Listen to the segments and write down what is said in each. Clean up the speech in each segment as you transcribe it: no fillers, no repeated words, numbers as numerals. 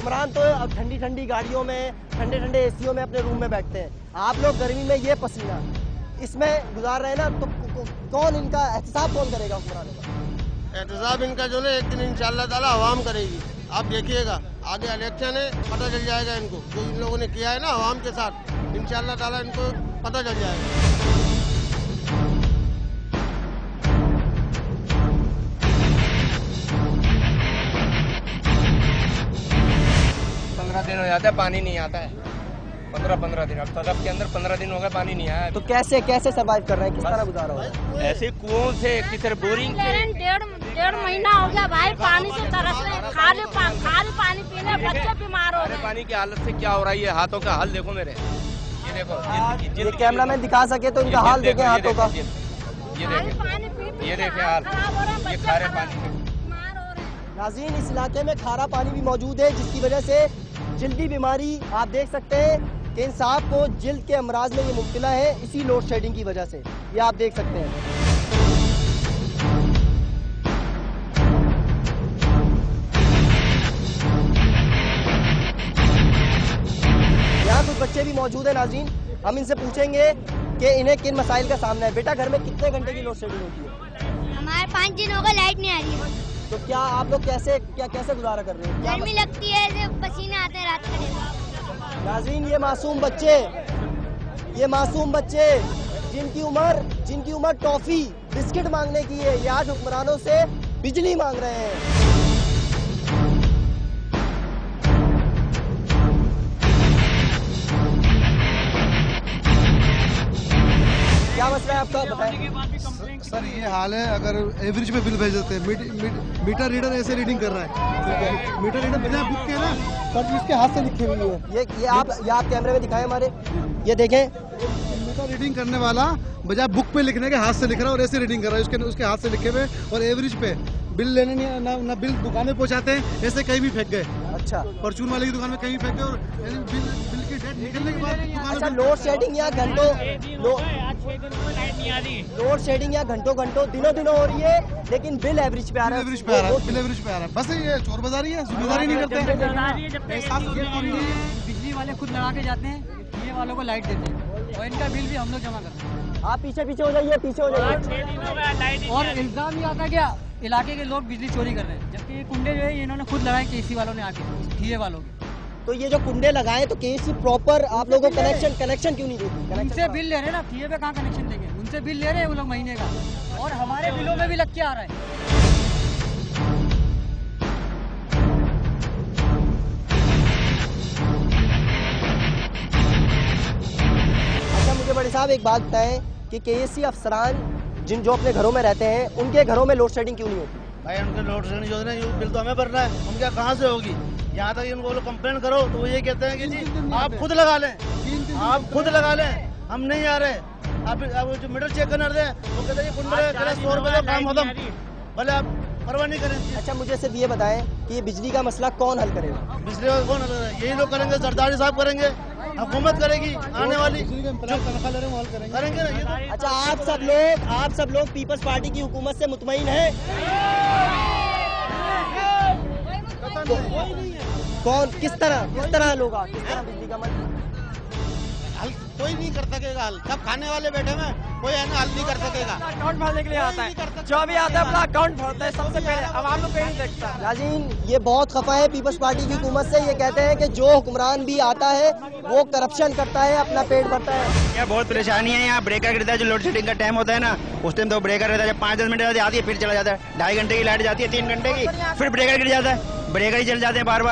हुक्मरान तो अब ठंडी ठंडी गाड़ियों में, ठंडे ठंडे एसीओ में अपने रूम में बैठते हैं, आप लोग गर्मी में ये पसीना इसमें गुजार रहे हैं ना, तो कौन इनका एहतसाब कौन करेगा हुक्मरानों का? एहतसाब इनका जो है एक दिन इंशाल्लाह ताला अवाम करेगी। आप देखिएगा आगे इलेक्शन है, पता चल जाएगा इनको जो इन लोगों ने किया है ना अवाम के साथ, इंशाल्लाह ताला इनको पता चल जाएगा। 15 दिन हो जाता है, पानी नहीं आता है। 15 दिन, अब सदफ के अंदर 15 दिन हो गए, पानी नहीं आया। तो कैसे सर्वाइव कर रहे हैं, किस तरह गुजारा हो रहा है? ऐसे कुओं से, किसी बोरिंग से। डेढ़ महीना हो गया भाई, पानी से तरस रहे, खाली पानी पीने, बच्चे बीमार हो रहे हैं। पानी की हालत से क्या हो रहा है, ये हाथों का हाल देखो मेरे, ये देखो। ये कैमरा मैन दिखा सके तो इनका हाल देखें हाथों का। ये देखे हाल, ये खारे पानी। नाज़रीन, इस इलाके में खारा पानी भी मौजूद है, जिसकी वजह से जल्दी बीमारी आप देख सकते हैं कि इन साहब को जिल्द के अमराज में ये मुब्तला है, इसी लोड शेडिंग की वजह से, ये आप देख सकते हैं। यहाँ कुछ बच्चे भी मौजूद हैं नाज़रीन, हम इनसे पूछेंगे कि इन्हें किन मसाइल का सामना है। बेटा, घर में कितने घंटे की लोड शेडिंग होती है? हमारे 5 दिन हो गए, लाइट नहीं आ रही है। तो क्या आप लोग कैसे गुजारा कर रहे हैं? गर्मी लगती है, पसीने आते हैं रात को। नाज़रीन, ये मासूम बच्चे जिनकी उम्र टॉफी बिस्किट मांगने की है, ये आज हुक्मरानों से बिजली मांग रहे हैं। क्या मसला है आपका, बताएं। सर ये हाल है, अगर एवरेज में बिल भेज देते हैं, मीटर रीडर ऐसे रीडिंग कर रहा है, मीटर रीडर बिना बुक के ना पर इसके हाथ से लिखे हुई है। ये आप कैमरे में दिखाएं हमारे, ये देखें। मीटर रीडिंग करने वाला बजाय बुक पे लिखने के हाथ से लिख रहा है और ऐसे रीडिंग कर रहा है, उसके हाथ से लिखे हुए, और एवरेज पे बिल लेने नहीं ना बिल दुकान में पहुंचाते हैं, ऐसे कहीं भी फेंक गए। अच्छा, परचून वाले की दुकान में कहीं फेंक गए, और बिल की डेट निकलने के बाद अच्छा, लोड शेडिंग या घंटों दिनों हो रही है, लेकिन बिल एवरेज पे आ रहा है। बिल पे आ रहा है। बस ये चोर बाजारी है, जिम्मेदारी नहीं करते। बिजली वाले खुद लगा के जाते हैं, ये वालों को लाइट देते हैं, और इनका बिल भी हम लोग जमा करते हैं। आप पीछे हो जाइए। और इल्जाम ये आता है क्या इलाके के लोग बिजली चोरी कर रहे हैं, जबकि ये कुंडे जो है इन्होंने खुद लगाए, केसी वालों ने आके, ठिए वालों के। तो ये जो कुंडे लगाए, तो केसी प्रॉपर आप लोगों को कनेक्शन क्यों नहीं देती? उनसे बिल ले रहे हैं ना, ठिए पे कहाँ कनेक्शन देंगे, उनसे बिल ले रहे हैं वो लोग महीने का, और हमारे बिलों में भी लग के आ रहा है। अच्छा, मुझे बड़े साहब एक बात बताएं कि केएससी अफसरान जो अपने घरों में रहते हैं, उनके घरों में लोड शेडिंग क्यों नहीं होती? भाई उनके लोड शेडिंग जो है ना, बिल तो हमें भरना है, हम क्या कहाँ से होगी? यहाँ तक इनको लोग कंप्लेन करो तो वो ये कहते हैं कि जी आप खुद लगा लें, हम नहीं आ रहे। आप जो मीटर चेक करने आते हैं वो कहते हैं 100 रुपये का काम खत्म, भले आप परवाह नहीं करें। अच्छा, मुझे सिर्फ ये बताएं कि ये बिजली का मसला कौन हल करेगा? बिजली का कौन हल करेगा? यही लोग करेंगे, जरदारी साहब करेंगे, हुकूमत करेगी आने वाली, करेंगे ना ये तो। अच्छा, आप सब लोग पीपल्स पार्टी की हुकूमत से मुतमईन हैं? कौन किस तरह लोग बिजली का हल कोई नहीं कर सकेगा, हल सब खाने वाले बैठे हैं, कोई है ना हल नहीं कर सकेगा। अकाउंट भरने के लिए आता है, जो भी आता है अपना अकाउंट भरता है सबसे पहले, अब आप लोग नहीं देखता। नाज़रीन, ये बहुत खफा है पीपल्स पार्टी की हुकूमत से, ये कहते हैं कि जो हुक्मरान भी आता है वो करप्शन करता है, अपना पेट भरता है। क्या बहुत परेशानी है यहाँ, ब्रेकर गिरता है, जो लोड शेडिंग का टाइम होता है ना, उस टाइम तो ब्रेकर रहता है, जब 5-10 मिनट आती है फिर चला जाता है, 2.5 घंटे की लाइट जाती है, 3 घंटे की, फिर ब्रेकर गिर जाता है, ब्रेकर ही चल जाते हैं बार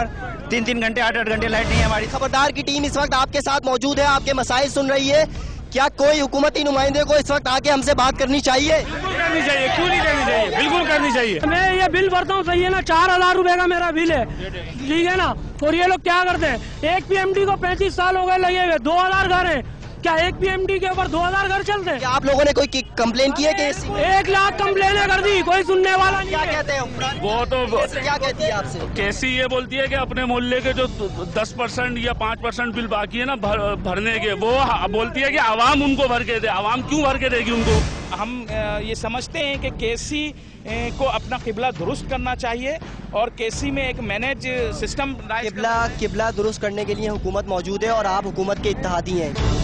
3 घंटे 8 घंटे लाइट नहीं है हमारी। खबरदार की टीम इस वक्त आपके साथ मौजूद है, आपके मसाइल सुन रही है। क्या कोई हुकूमती नुमाइंदे को इस वक्त आके हमसे बात करनी चाहिए? बिल्कुल करनी चाहिए, क्यों नहीं करनी चाहिए, बिल्कुल करनी चाहिए। मैं ये बिल भरता हूँ, सही है ना, 4000 रुपए का मेरा बिल है, ठीक है ना। और ये लोग क्या करते हैं, एक PMD को 35 साल हो गए लगे हुए, 2000 घर है, क्या एक PMD के ऊपर 2000 घर चलते हैं? क्या आप लोगों ने कोई कंप्लेन की है कि 1 लाख कंप्लेनें कर दी, कोई सुनने वाला नहीं क्या है। कहते हैं वो तो क्या कहती है आपसे? कैसी ये बोलती है कि अपने मोहल्ले के जो 10% या 5% बिल बाकी है ना भरने के, वो बोलती है कि आवाम उनको भर के दे। आवाम क्यों भर के देगी उनको? हम ये समझते हैं कि केसी को अपना किबला दुरुस्त करना चाहिए और केसी में एक मैनेज सिस्टम किबला दुरुस्त करने के लिए हुकूमत मौजूद है और आप हुकूमत के इत्तेहादी हैं।